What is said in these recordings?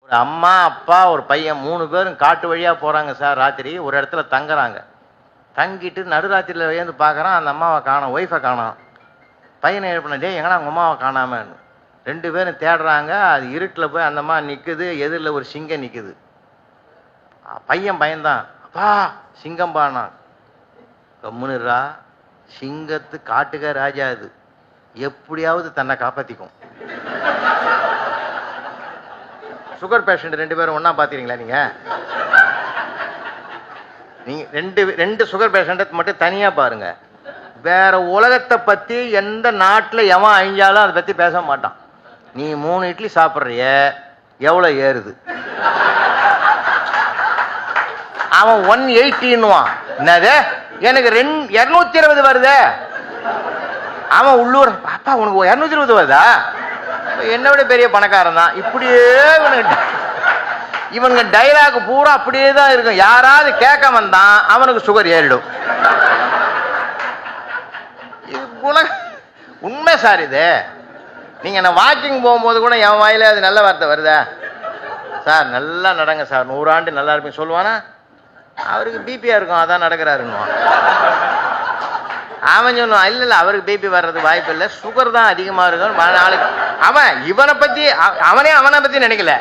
ஒரு அம்மா அப்பா ஒரு பையன் 3 பேரும் காட்டு வழியா போறாங்க சார். ராத்திரி ஒரு இடத்துல தங்குறாங்க. தங்கிட்டு நடுராத்திரியில் ஏந்து பார்க்குறான், அந்த அம்மாவை காணோம், ஒய்ஃபை காணோம். பையனை எழுப்பின, டே எங்கன்னா அவங்க அம்மாவை காணாமன்னு. 2 பேரும் தேடுறாங்க. அது இருட்டில் போய் அந்த அம்மா நிற்குது, எதிரில் ஒரு சிங்கம் நிற்குது. பையன் பயந்தான், அப்பா சிங்கம்பானா. கம்முனுரா, சிங்கத்து காட்டுக ராஜா, அது எப்படியாவது தன்னை காப்பாற்றிக்கும். சுகர் பேஷண்ட் 2 பேரும் ஒன்னா பாத்தீங்களா நீங்க? நீங்க ரெண்டு சுகர் பேஷண்ட் மட்டும் தனியா பாருங்க. வேற உலகத்தை பத்தி எந்த நாட்டுல எவன் அழிஞ்சாலும் அதை பத்தி பேச மாட்டான். நீ 3 இட்லி சாப்பிட்றிய, எவ்வளவு ஏறுது? அவன் 180ன்னுவான். என்னது, எனக்கு 220 வருது. அவன் உள்ளூர், பாப்பா உனக்கு 220 வருதா? என்னை விட பெரிய பணக்காரன் தான். இப்படியே இவனுங்க டைலாக் பூரா அப்படியே தான் இருக்கும். யாராவது கேட்க வந்தான் அவனுக்கு சுகர் ஏறிடும். உண்மை சார் இது. நீங்க நான் வாக்கிங் போகும்போது கூட என் வாயில அது நல்ல வார்த்தை வருதா? சார் நல்லா நடங்க சார், 100 ஆண்டு நல்லா இருப்பீங்க சொல்லுவானா? அவருக்கு பிபியா இருக்கும், அதான் நடக்கிறாருன்னு. அவன் சொல்லுவான், இல்ல இல்ல அவருக்கு பிபி வர்றது வாய்ப்பு இல்லை, சுகர் தான் அதிகமா இருக்கும். நாளைக்கு அவன் இவனை பத்தி அவனை பத்தி நினைக்கல.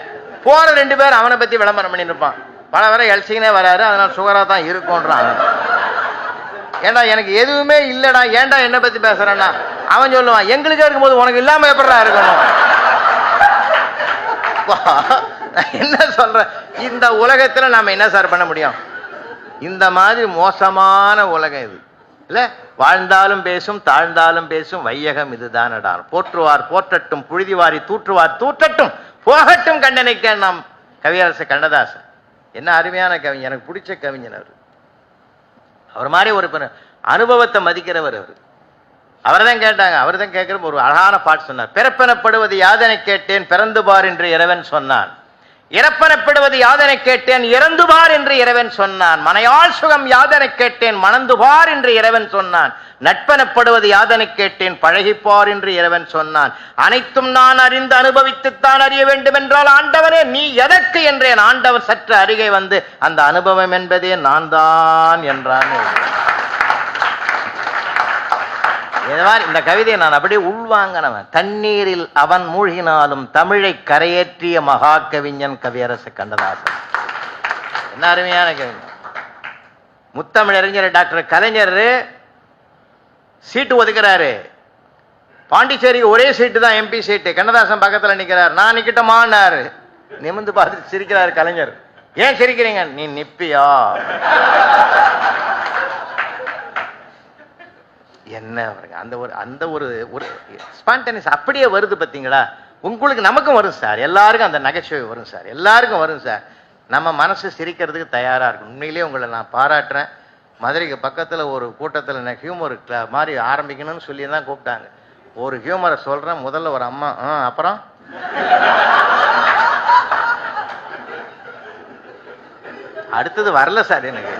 போற 2 பேர் அவனை பத்தி விளம்பரம் பண்ணி இருப்பான். பல வர எல்சிங்கனே வராரு, அதனால சுகரா தான் இருக்கும்ன்றான். ஏண்டா எனக்கு எதுவுமே இல்லடா, ஏண்டா என்ன பத்தி பேசுறேன்னா? அவன் சொல்லுவான், எங்களுக்கே இருக்கும்போது உனக்கு இல்லாம எப்படா இருக்கணும். என்ன சொல்ற, இந்த உலகத்துல நாம என்ன சார் பண்ண முடியும்? இந்த மாதிரி மோசமான உலகம் இது இல்ல. வாழ்ந்தாலும் பேசும், தாழ்ந்தாலும் பேசும் வையகம் இதுதானடா. போற்றுவார் போற்றட்டும், புழுதிவாரி தூற்றுவார் தூற்றட்டும், போகட்டும் கண்டனைக்க. நாம் கவியரசு கண்ணதாசன் என்ன அருமையான கவிஞர், எனக்கு பிடிச்ச கவிஞர் அவர். அவர் மாதிரி ஒரு அனுபவத்தை மதிக்கிறவர் அவர். அவர்தான் கேட்டாங்க, அவர் தான் கேட்கிற ஒரு அழகான பாட்டு சொன்னார். பிறப்பெனப்படுவது யாதனை கேட்டேன், பிறந்து பார் என்று இறைவன் சொன்னான். இறப்பெனப்படுவது யாதனை கேட்டேன், இறந்து பார் என்று இறைவன் சொன்னான். மனையாள் சுகம் யாதனை கேட்டேன், மணந்து பார் என்று இறைவன் சொன்னான். நட்பெனப்படுவது யாதனை கேட்டேன், பழகிப்பார் என்று இறைவன் சொன்னான். அனைத்தும் நான் அறிந்து அனுபவித்துத்தான் அறிய வேண்டும் என்றால் ஆண்டவனே நீ எதற்கு என்றேன். ஆண்டவர் சற்று அருகே வந்து அந்த அனுபவம் என்பதே நான் தான் என்றான். இந்த கவிதையை நான் அப்படியே உள்வாங்கினவன். தண்ணீரில் அவன் மூழ்கினாலும் தமிழை கரையேற்றிய மகா கவிஞன் கவியரசு கண்ணதாசன். என்ன அருமையான கவிஞன். முத்தமிழறிஞர் டாக்டர் கலைஞர் சீட்டு ஒதுக்கிறாரு. பாண்டிச்சேரிக்கு ஒரே சீட்டு தான் எம்பி சீட்டு. கண்ணதாசன் பக்கத்துல நிக்கிறார். நான் நிக்கிட்டமான்னாரு. நிமிந்து பார்த்து சிரிக்கிறாரு கலைஞர். ஏன் சிரிக்கிறீங்க? நீ நிப்பியா? என்ன அந்த ஒரு ஸ்பான்டேனியஸ் அப்படியே வருது பார்த்தீங்களா? உங்களுக்கு நமக்கும் வரும் சார், எல்லாருக்கும் அந்த நகைச்சுவை வரும் சார், எல்லாருக்கும் வரும் சார். நம்ம மனசு சிரிக்கிறதுக்கு தயாரா இருக்கும். உண்மையிலேயே உங்களை நான் பாராட்டுறேன். மதுரைக்கு பக்கத்தில் ஒரு கூட்டத்தில் ஹியூமர் மாதிரி ஆரம்பிக்கணும்னு சொல்லி தான் கூப்பிட்டாங்க. ஒரு ஹியூமரை சொல்றேன். முதல்ல ஒரு அம்மா, அப்புறம் அடுத்தது வரல சார் எனக்கு.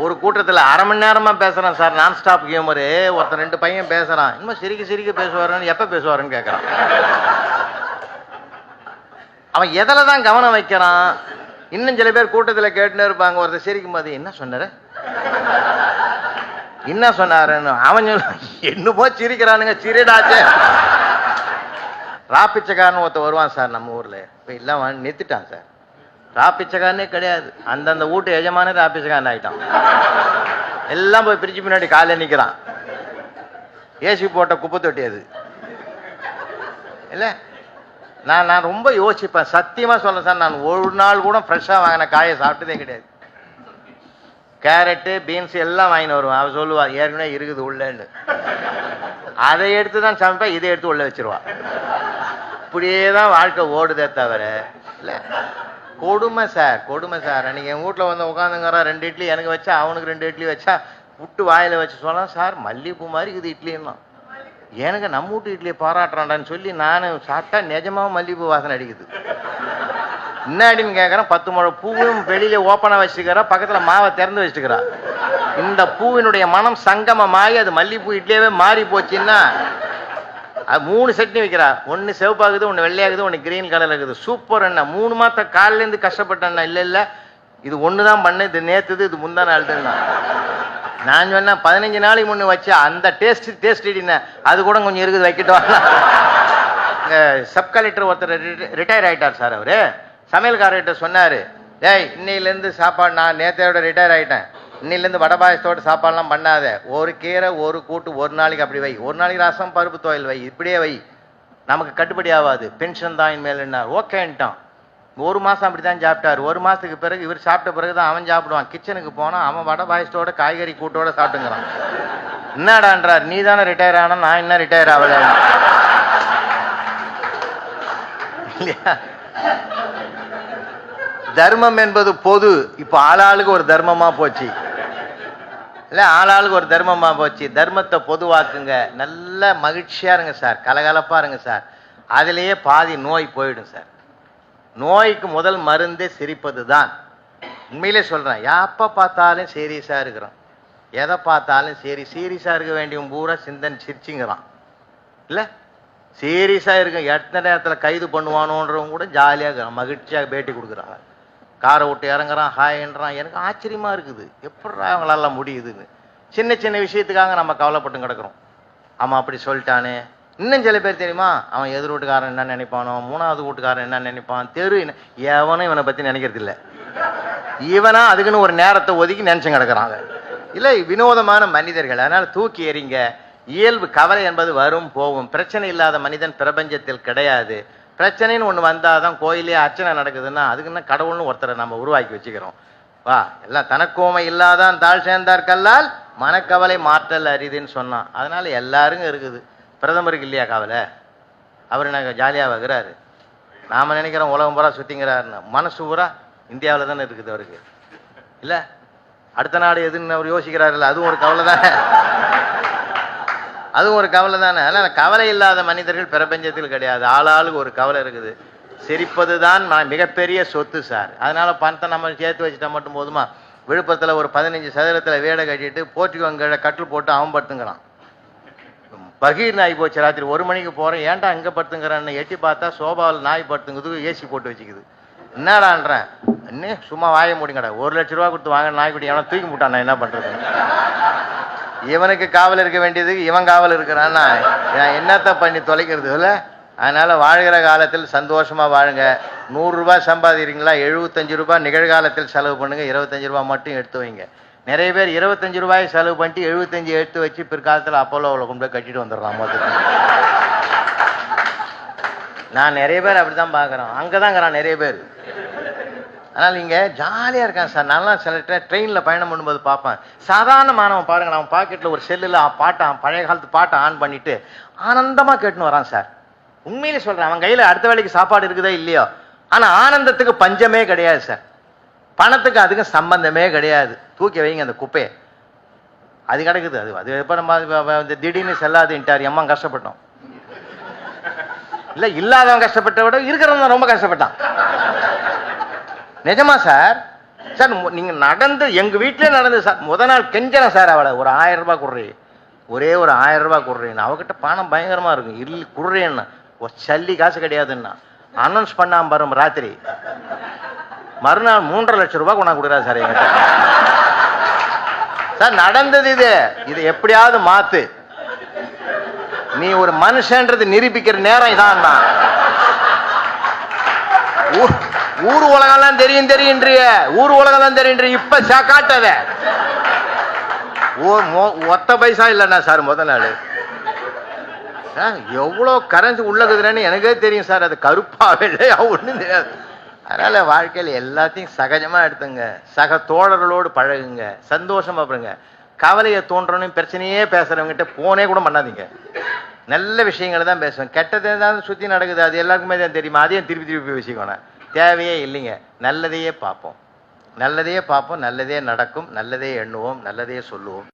ஒரு கூட்டத்தில் 1/2 மணி நேரமா பேசுறான் சார், நான் ஸ்டாப் ஹியூமரு. ஒருத்தர் 2 பையன் பேசுறான், இன்னும் சிரிக்க சிரிக்க பேசுவாருன்னு, எப்ப பேசுவாருன்னு கேட்கறான். அவன் எதில் தான் கவனம் வைக்கிறான்? இன்னும் சில பேர் கூட்டத்தில் கேட்டுன்னு இருப்பாங்க. ஒருத்தர் சிரிக்கும் போது என்ன சொன்னாரு என்ன சொன்னாருன்னு அவன் என்னமோ சிரிக்கிறானுங்க. சிரிடாச்சே. ராப்பிச்சக்காரன்னு ஒருத்தர் வருவான் சார் நம்ம ஊர்ல. இப்ப எல்லாம் நிறுத்திட்டான் சார். ராப்பிச்சக்காரனே கிடையாது, அந்தந்த வீட்டு எஜமானே ராப்பிச்சக்காரன் ஆகிட்டான். எல்லாம் போய் பிரிச்சு பின்னாடி காலையில் நிற்கிறான். ஏசி போட்ட குப்பை தொட்டி அது இல்லை. நான் ரொம்ப யோசிப்பேன், சத்தியமா சொல்ல சார். நான் ஒரு நாள் கூட ஃப்ரெஷ்ஷாக வாங்கின காயை சாப்பிட்டதே கிடையாது. கேரட்டு பீன்ஸ் எல்லாம் வாங்கின்னு வருவான். அவன் சொல்லுவா ஏற்கனவே இருக்குது உள்ளேன்னு. அதை எடுத்து தான் சமைப்பேன், இதை எடுத்து உள்ள வச்சிருவா. இப்படியே தான் வாழ்க்கை ஓடுதே தவிர இல்லை. கொடுமை சார், கொடுமை சார். அன்னைக்கு என் வீட்டில் வந்து உட்காந்துங்கிறா, 2 இட்லி எனக்கு வச்சா, அவனுக்கு 2 இட்லி வச்சா, விட்டு வாயில வச்சு சொல்லலாம் சார் மல்லிகைப்பூ மாதிரி இருக்குது இட்லின்னா. எனக்கு நம்ம வீட்டு இட்லியை பாராட்டுறான்டான்னு சொல்லி நான் சாப்பிட்டா நிஜமாவும் மல்லிகைப்பூ வாசனை அடிக்குது. என்னாடின்னு கேட்குறேன். 10 முழம் பூவும் வெளியில ஓப்பனாக வச்சுக்கிறா, பக்கத்தில் மாவை திறந்து வச்சுக்கிறா. இந்த பூவினுடைய மனம் சங்கமமாகி அது மல்லிகைப்பூ இட்லியாவே மாறி போச்சுன்னா 3 சட்னி வைக்கிறா, ஒன்னு சிவப்பாகுது, ஒன்னு வெள்ளையாகுது, ஒன்னு கிரீன் கலர் இருக்குது. சூப்பர் அண்ணா, 3 மாதம் காலில இருந்து கஷ்டப்பட்டேன்னா. இல்ல இது ஒண்ணுதான் பண்ணு, இது நேத்துது, இது முந்தா நாள் தான். நான் சொன்னா 15 நாளைக்கு முன்ன வச்சு அந்த டேஸ்ட் அது கூட கொஞ்சம் இருக்குது, வைக்கட்டும். சப் கலெக்டர் ஒருத்தர் ரிட்டையர் ஆயிட்டார் சார். அவரு சமையல்காரர்கிட்ட சொன்னாரு, ஏய் இன்னையிலேருந்து சாப்பாடு, நான் நேத்தையோட ரிட்டையர் ஆயிட்டேன், இன்னிலேருந்து வடை பாயசத்தோட சாப்பாடுலாம் பண்ணாத, ஒரு கீரை ஒரு கூட்டு ஒரு நாளைக்கு அப்படி வை, ஒரு நாளைக்கு ரசம் பருப்பு துவையல் வை, இப்படியே வை, நமக்கு கட்டுப்படி ஆகாது, பென்ஷன் தான் இனிமேல். ஓகேன்ட்டான். 1 மாசம் அப்படித்தான் சாப்பிட்டாரு. 1 மாசத்துக்கு பிறகு இவர் சாப்பிட்ட பிறகுதான் அவன் சாப்பிடுவான். கிச்சனுக்கு போனா அவன் வடை பாயசத்தோட காய்கறி கூட்டோட சாப்பிட்டுங்கிறான். என்னடான்றார், நீ தானே ரிட்டையர் ஆனா, நான் என்ன ரிட்டையர் ஆகல இல்லையா? தர்மம் என்பது பொது. இப்ப ஆளாளுக்கு ஒரு தர்மமா போச்சு இல்ல, ஆளாளுக்கு ஒரு தர்மமா போச்சு. தர்மத்தை பொதுவாக்குங்க, நல்ல மகிழ்ச்சியா இருங்க சார், கலகலப்பா இருங்க சார். அதுலயே பாதி நோய் போயிடும் சார். நோய்க்கு முதல் மருந்தே சிரிப்பது தான். உண்மையிலே சொல்றேன், எப்ப பார்த்தாலும் சீரியஸா இருக்கிறோம், எதை பார்த்தாலும் சீரியஸா இருக்க வேண்டியவன் பூரா சிந்தன் சிரிச்சுங்கிறான் இல்ல, சீரியஸா இருக்க. எத்தனை நேரத்துல கைது பண்ணுவானோன்றவங்க கூட ஜாலியா இருக்கிறான், மகிழ்ச்சியா பேட்டி கொடுக்குறாங்க. காரை விட்டு இறங்குறான், ஹாய்ன்றான். எனக்கு ஆச்சரியமா இருக்குது, எப்படி அவங்களால முடியுதுன்னு. சின்ன சின்ன விஷயத்துக்காக நம்ம கவலைப்பட்டு கிடக்குறோம். அவன் அப்படி சொல்லிட்டானே. இன்னும் சில பேர் தெரியுமா, அவன் எதிர் வீட்டுக்காரன் என்ன நினைப்பானோ, 3வது வீட்டுக்காரன் என்ன நினைப்பான், தெரு எவனும் இவனை பத்தி நினைக்கிறது இல்லை. இவனா அதுக்குன்னு ஒரு நேரத்தை ஒதுக்கி நினைச்சு கிடக்குறாங்க இல்லை, வினோதமான மனிதர்கள். அதனால தூக்கி எறிங்க. இயல்பு கவலை என்பது வரும் போகும். பிரச்சனை இல்லாத மனிதன் பிரபஞ்சத்தில் கிடையாது. பிரச்சனைன்னு ஒண்ணு வந்தாதான் கோயிலே அர்ச்சனை நடக்குதுன்னா அதுக்குன்னா கடவுள்னு ஒருத்தரை நம்ம உருவாக்கி வச்சுக்கிறோம். வா, எல்லாம் தனக்கோமை இல்லாதான் தாழ் சேர்ந்தார் கல்லால் மனக்கவலை மாற்றல் அரிதுன்னு சொன்னான். அதனால எல்லாருக்கும் இருக்குது. பிரதமருக்கு இல்லையா கவலை? அவர் நாங்கள் ஜாலியாக வைக்கிறாரு. நாம நினைக்கிறோம் உலகம் பூரா சுத்திங்கிறாருன்னு. மனசு பூரா இந்தியாவில் தானே இருக்குது அவருக்கு இல்ல. அடுத்த நாடு எதுன்னு அவர் யோசிக்கிறாருல்ல, அதுவும் ஒரு கவலை தானே, அதுவும் ஒரு கவலை தானே. அதனால கவலை இல்லாத மனிதர்கள் பிரபஞ்சத்தில் கிடையாது. ஆளாளுக்கு ஒரு கவலை இருக்குது. சிரிப்பது தான் மிகப்பெரிய சொத்து சார். அதனால பணத்தை நம்ம சேர்த்து வச்சுட்டா மட்டும் போதுமா? விழுப்புரத்தில் ஒரு 15 சதுரத்தில் வீடை கட்டிட்டு போர்ச்சுகோங்க கட்டில் போட்டு அவன் படுத்துங்கிறான். பகீர் நாய் போச்சு. ராத்திரி 1 மணிக்கு போறேன், ஏன்டா இங்க படுத்துங்கிறான்னு எட்டி பார்த்தா சோபாவில் நாய் படுத்துங்குது, ஏசி போட்டு வச்சுக்குது. என்னடான்றேன், இன்னும் சும்மா வாய மூடிங்கடா, 1 லட்ச ரூபா கொடுத்து வாங்க நாய்க்குட்டி, எவனா தூக்கி முட்டான், நான் என்ன பண்றது? இவனுக்கு காவல் இருக்க வேண்டியதுக்கு இவன் காவல் இருக்கிறான்னா என்னத்த பண்ணி தொலைக்கிறது இல்ல. அதனால வாழ்கிற காலத்தில் சந்தோஷமா வாழுங்க. 100 ரூபாய் சம்பாதிக்கிறீங்களா, 75 ரூபாய் நிகழ்காலத்தில் செலவு பண்ணுங்க, 25 ரூபாய் மட்டும் எடுத்து வைங்க. நிறைய பேர் 25 ரூபாய் செலவு பண்ணிட்டு 75 எடுத்து வச்சு பிற்காலத்தில் அப்போலோவில் கொண்டு போய் கட்டிட்டு வந்துடுறான் மொத்தத்தில். நான் நிறைய பேர் அப்படிதான் பாக்குறேன், அங்கதாங்கிறான் நிறைய பேர். ஆனால் நீங்க ஜாலியா இருக்கான் சார். நல்லா சில ட்ரெயின்ல பயணம் பண்ணும்போது பார்ப்பேன், சாதாரண மாணவன் பாருங்க, அவன் பாக்கெட்ல ஒரு செல்லுல பழைய காலத்து பாட்டை ஆன் பண்ணிட்டு ஆனந்தமா கேட்டுன்னு வரான் சார். உண்மையிலே சொல்றேன், அவன் கையில அடுத்த வேளைக்கு சாப்பாடு இருக்குதா இல்லையோ, ஆனா ஆனந்தத்துக்கு பஞ்சமே கிடையாது சார். பணத்துக்கு அதுக்கும் சம்பந்தமே கிடையாது. தூக்கி வைங்க அந்த குப்பையை, அது கிடக்குது. அது எப்ப நம்ம திடீர்னு செல்லாதுன்ட்டார், அம்மா கஷ்டப்பட்டோம் இல்ல. இல்லாதவன் கஷ்டப்பட்ட விட இருக்கிறவன் ரொம்ப கஷ்டப்பட்டான். நிஜமா சார். சார் நீங்க நடந்து எங்க வீட்டிலே நடந்து சார். முதல் நாள் கெஞ்சறேன் சார், அவளை ஒரு 1000 ரூபாய் குடுறி, ஒரே ஒரு 1000 ரூபாய் குடுறேன்னு. அவகிட்ட பணம் பயங்கரமா இருக்கும். இல்லை குடுறேன்னு, சல்லி காசு கிடையாதுன்னா அனௌன்ஸ் பண்ணாம பாரு. ராத்திரி மறுநாள் 3.5 லட்சம் ரூபாய் கொண்டா கொடுக்குறா சார் என்கிட்ட. சார் நடந்தது இது. இது எப்படியாவது மாத்து. நீ ஒரு மனுஷன்றது நிரூபிக்கிற நேரம் இதான். ஊர் உலகம்லாம் தெரியுன்றிய, ஊர் உலகம் தெரியும். இப்ப காட்டாத ஒத்த பைசா இல்லைண்ணா சார். முதல் நாள் எவ்வளவு கரன்சி உள்ளதுன்னு எனக்கே தெரியும் சார். அது கருப்பாவே இல்லையா ஒண்ணும் தெரியாது. அதனால வாழ்க்கையில் எல்லாத்தையும் சகஜமா எடுத்துங்க. சக தோழர்களோடு பழகுங்க, சந்தோஷமா பாருங்க. கவலையை தோன்றணும் பிரச்சனையே பேசுறவங்கிட்ட போனே கூட பண்ணாதீங்க. நல்ல விஷயங்களை தான் பேசுவேன். கெட்டதே தான் சுத்தி நடக்குது, அது எல்லாருக்குமே தான் தெரியுமா, அதையும் திருப்பி வச்சுக்கோணும். தேவையே இல்லைங்க. நல்லதையே பார்ப்போம், நல்லதையே நடக்கும், நல்லதே எண்ணுவோம், நல்லதையே சொல்லுவோம்.